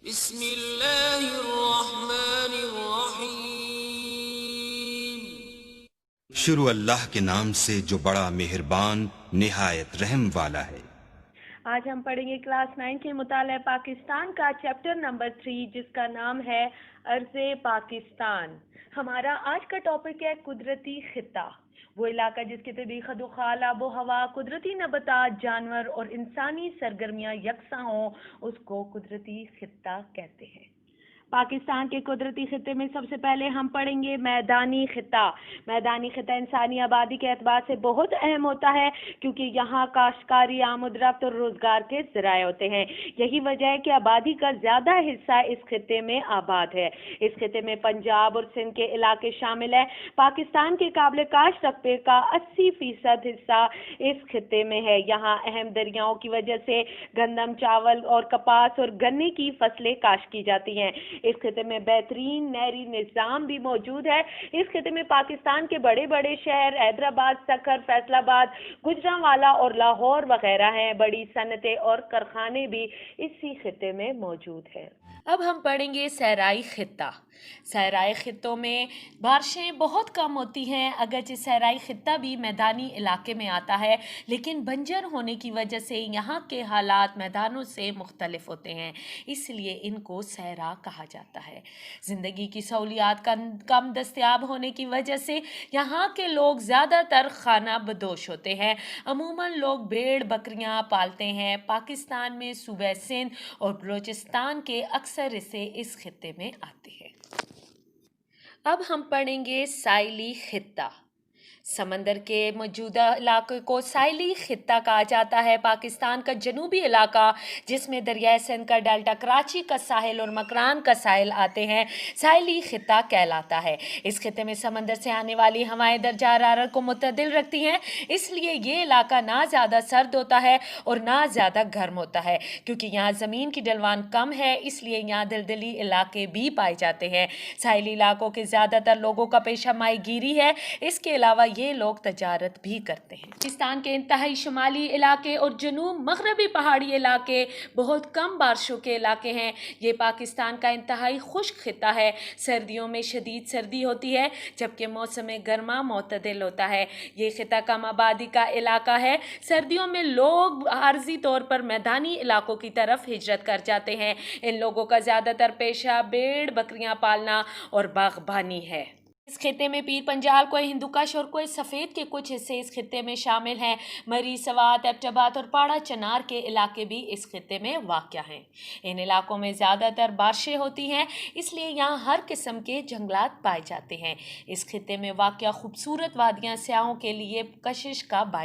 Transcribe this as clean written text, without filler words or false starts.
بسم اللہ الرحمن الرحیم۔ شروع اللہ کے نام سے جو بڑا مہربان نہایت رحم والا ہے۔ آج ہم پڑھیں گے کلاس 9 کے مطالعہ پاکستان کا چیپٹر نمبر 3 جس کا نام ہے ارض پاکستان۔ ہمارا آج کا ٹاپک ہے قدرتی خطہ، وہ علاقہ جس کے طبی خدوخال، آب و ہوا، قدرتی نباتات، جانور اور انسانی سرگرمیاں یکساں ہوں، اس کو قدرتی خطہ کہتے ہیں۔ پاکستان کے قدرتی خطے میں سب سے پہلے ہم پڑھیں گے میدانی خطہ۔ میدانی خطہ انسانی آبادی کے اعتبار سے بہت اہم ہوتا ہے کیونکہ یہاں کاشتکاری، آمد رفت اور روزگار کے ذرائع ہوتے ہیں۔ یہی وجہ ہے کہ آبادی کا زیادہ حصہ اس خطے میں آباد ہے۔ اس خطے میں پنجاب اور سندھ کے علاقے شامل ہیں۔ پاکستان کے قابل کاشت رقبے کا 80% حصہ اس خطے میں ہے۔ یہاں اہم دریاؤں کی وجہ سے گندم، چاول اور کپاس اور گنے کی فصلیں کاشت کی جاتی ہیں۔ اس خطے میں بہترین نہری نظام بھی موجود ہے۔ اس خطے میں پاکستان کے بڑے بڑے شہر حیدرآباد، سکھر، فیصل آباد، گوجرانوالہ اور لاہور وغیرہ ہیں۔ بڑی صنعتیں اور کارخانے بھی اسی خطے میں موجود ہیں۔ اب ہم پڑھیں گے صحرائی خطہ۔ صحرائی خطوں میں بارشیں بہت کم ہوتی ہیں، اگرچہ صحرائی خطہ بھی میدانی علاقے میں آتا ہے، لیکن بنجر ہونے کی وجہ سے یہاں کے حالات میدانوں سے مختلف ہوتے ہیں، اس لیے ان کو صحرا کہا جاتا ہے۔ زندگی کی سہولیات کم دستیاب ہونے کی وجہ سے یہاں کے لوگ زیادہ تر خانہ بدوش ہوتے ہیں۔ عموماً لوگ بھیڑ بکریاں پالتے ہیں۔ پاکستان میں صوبہ سندھ اور بلوچستان کے اکثر حصے اس خطے میں آتے ہیں۔ اب ہم پڑھیں گے ساحلی خطہ۔ سمندر کے موجودہ علاقے کو ساحلی خطہ کہا جاتا ہے۔ پاکستان کا جنوبی علاقہ جس میں دریائے سندھ کا ڈیلٹا، کراچی کا ساحل اور مکران کا ساحل آتے ہیں، ساحلی خطہ کہلاتا ہے۔ اس خطے میں سمندر سے آنے والی ہوائیں درجہ حرارت کو معتدل رکھتی ہیں، اس لیے یہ علاقہ نہ زیادہ سرد ہوتا ہے اور نہ زیادہ گرم ہوتا ہے۔ کیونکہ یہاں زمین کی ڈھلوان کم ہے، اس لیے یہاں دلدلی علاقے بھی پائے جاتے ہیں۔ ساحلی علاقوں کے زیادہ تر لوگوں کا پیشہ ماہی گیری ہے، اس کے علاوہ یہ لوگ تجارت بھی کرتے ہیں۔ پاکستان کے انتہائی شمالی علاقے اور جنوب مغربی پہاڑی علاقے بہت کم بارشوں کے علاقے ہیں۔ یہ پاکستان کا انتہائی خشک خطہ ہے۔ سردیوں میں شدید سردی ہوتی ہے جبکہ موسم گرما معتدل ہوتا ہے۔ یہ خطہ کم آبادی کا علاقہ ہے۔ سردیوں میں لوگ عارضی طور پر میدانی علاقوں کی طرف ہجرت کر جاتے ہیں۔ ان لوگوں کا زیادہ تر پیشہ بھیڑ بکریاں پالنا اور باغبانی ہے۔ اس خطے میں پیر پنجال، کوئی ہندوکش اور کوئی سفید کے کچھ حصے اس خطے میں شامل ہیں۔ مری، سوات، ایبٹ آباد اور پاڑا چنار کے علاقے بھی اس خطے میں واقع ہیں۔ ان علاقوں میں زیادہ تر بارشیں ہوتی ہیں، اس لیے یہاں ہر قسم کے جنگلات پائے جاتے ہیں۔ اس خطے میں واقع خوبصورت وادیاں سیاحوں کے لیے کشش کا باعث